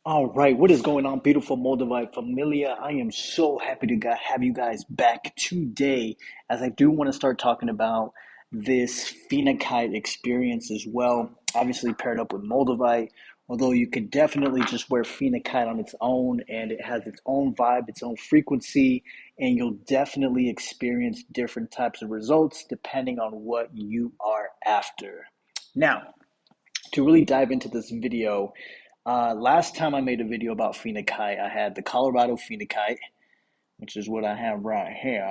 All right, what is going on, beautiful Moldavite familia? I am so happy to have you guys back today, as I do want to start talking about this Phenakite experience as well. Obviously, paired up with Moldavite, although you could definitely just wear Phenakite on its own, and it has its own vibe, its own frequency, and you'll definitely experience different types of results depending on what you are after. Now, to really dive into this video, last time I made a video about Phenakite, I had the Colorado Phenakite, which is what I have right here.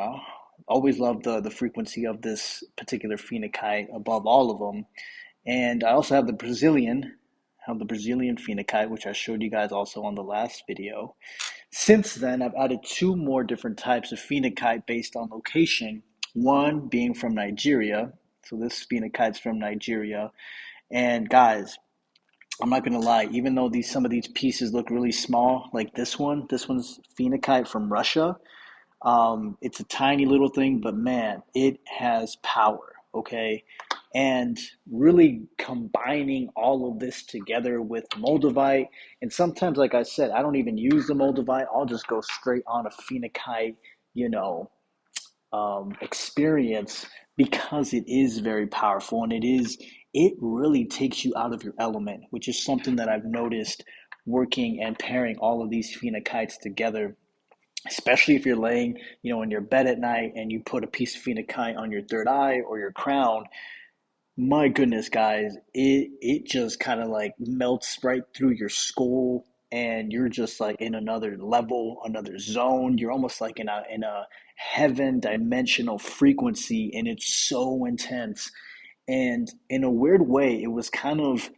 Always loved the frequency of this particular Phenakite above all of them. And I also have the Brazilian Phenakite, which I showed you guys also on the last video. Since then, I've added two more different types of Phenakite based on location, one being from Nigeria. So this Phenakite's from Nigeria. And guys, I'm not gonna lie, even though some of these pieces look really small, like this one's Phenakite from Russia. It's a tiny little thing, but man, it has power, okay? And really combining all of this together with Moldavite, and sometimes, like I said, I don't even use the Moldavite. I'll just go straight on a Phenakite, you know, experience because it is very powerful and it really takes you out of your element, which is something that I've noticed working and pairing all of these Phenakites together, especially if you're laying, in your bed at night and you put a piece of Phenakite on your third eye or your crown. My goodness, guys, it just kind of like melts right through your skull, and you're just like in another level, another zone. You're almost like in a heaven dimensional frequency, and it's so intense. And in a weird way, it was kind of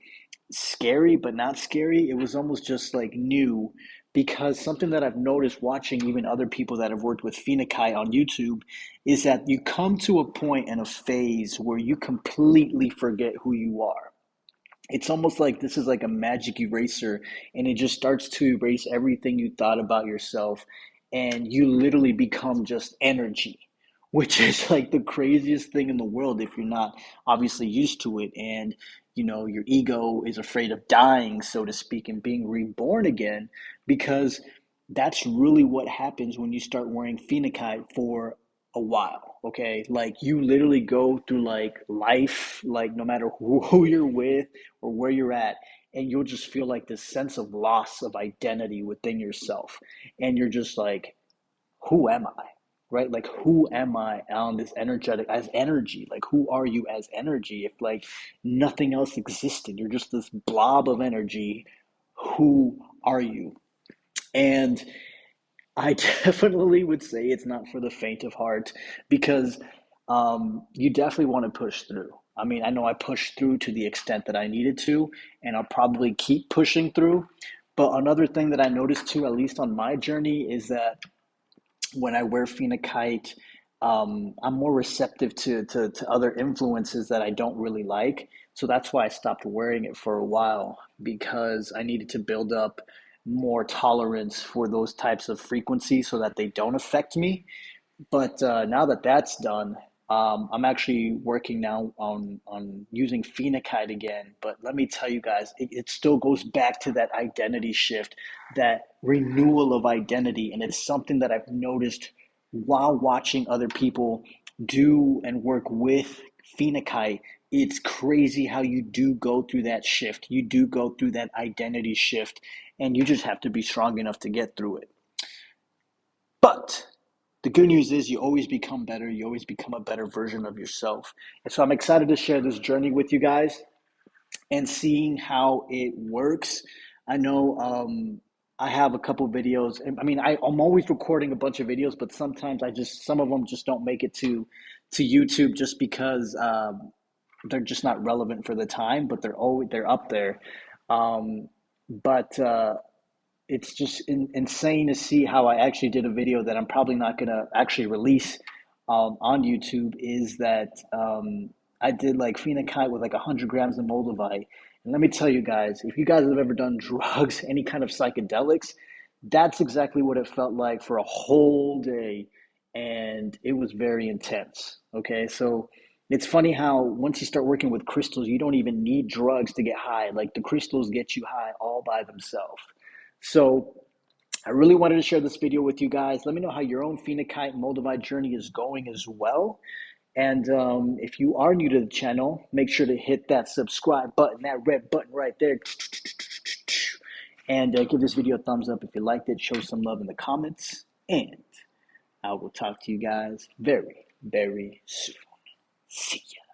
scary, but not scary. It was almost just like new, because something that I've noticed watching even other people that have worked with Phenakite on YouTube is that you come to a point in a phase where you completely forget who you are. It's almost like this is like a magic eraser, and it just starts to erase everything you thought about yourself, and you literally become just energy, which is like the craziest thing in the world if you're not obviously used to it. And your ego is afraid of dying, so to speak, and being reborn again, because that's really what happens when you start wearing Phenakite for a while. Okay, like you literally go through like life, like no matter who you're with or where you're at, and you'll just feel like this sense of loss of identity within yourself. And you're just like, who am I? Right? Like, who am I on this energetic as energy? Like, who are you as energy? If like nothing else existed, you're just this blob of energy. Who are you? And I definitely would say it's not for the faint of heart, because you definitely want to push through. I mean, I know I pushed through to the extent that I needed to, and I'll probably keep pushing through. But another thing that I noticed too, at least on my journey, is that when I wear Phenakite, I'm more receptive to other influences that I don't really like. So that's why I stopped wearing it for a while, because I needed to build up more tolerance for those types of frequencies so that they don't affect me. But now that that's done, I'm actually working now on using Phenakite again. But let me tell you guys, it still goes back to that identity shift, that renewal of identity, and it's something that I've noticed while watching other people do and work with Phenakite. It's crazy how you do go through that shift. You do go through that identity shift, and you just have to be strong enough to get through it. But the good news is you always become better. You always become a better version of yourself. And so I'm excited to share this journey with you guys and seeing how it works. I know I have a couple videos. I mean, I'm always recording a bunch of videos, but sometimes some of them just don't make it to YouTube, just because they're just not relevant for the time, but they're up there. Um, but it's just insane to see how I actually did a video that I'm probably not going to actually release on YouTube. Is that I did like Phenakite with like 100 grams of Moldavite. And let me tell you guys, if you guys have ever done drugs, any kind of psychedelics, that's exactly what it felt like for a whole day. And it was very intense. Okay, so it's funny how once you start working with crystals, you don't even need drugs to get high. Like the crystals get you high all by themselves. So I really wanted to share this video with you guys. Let me know how your own Phenakite Moldavite journey is going as well. And if you are new to the channel, make sure to hit that subscribe button, that red button right there. And give this video a thumbs up if you liked it. Show some love in the comments. And I will talk to you guys very, very soon. See ya.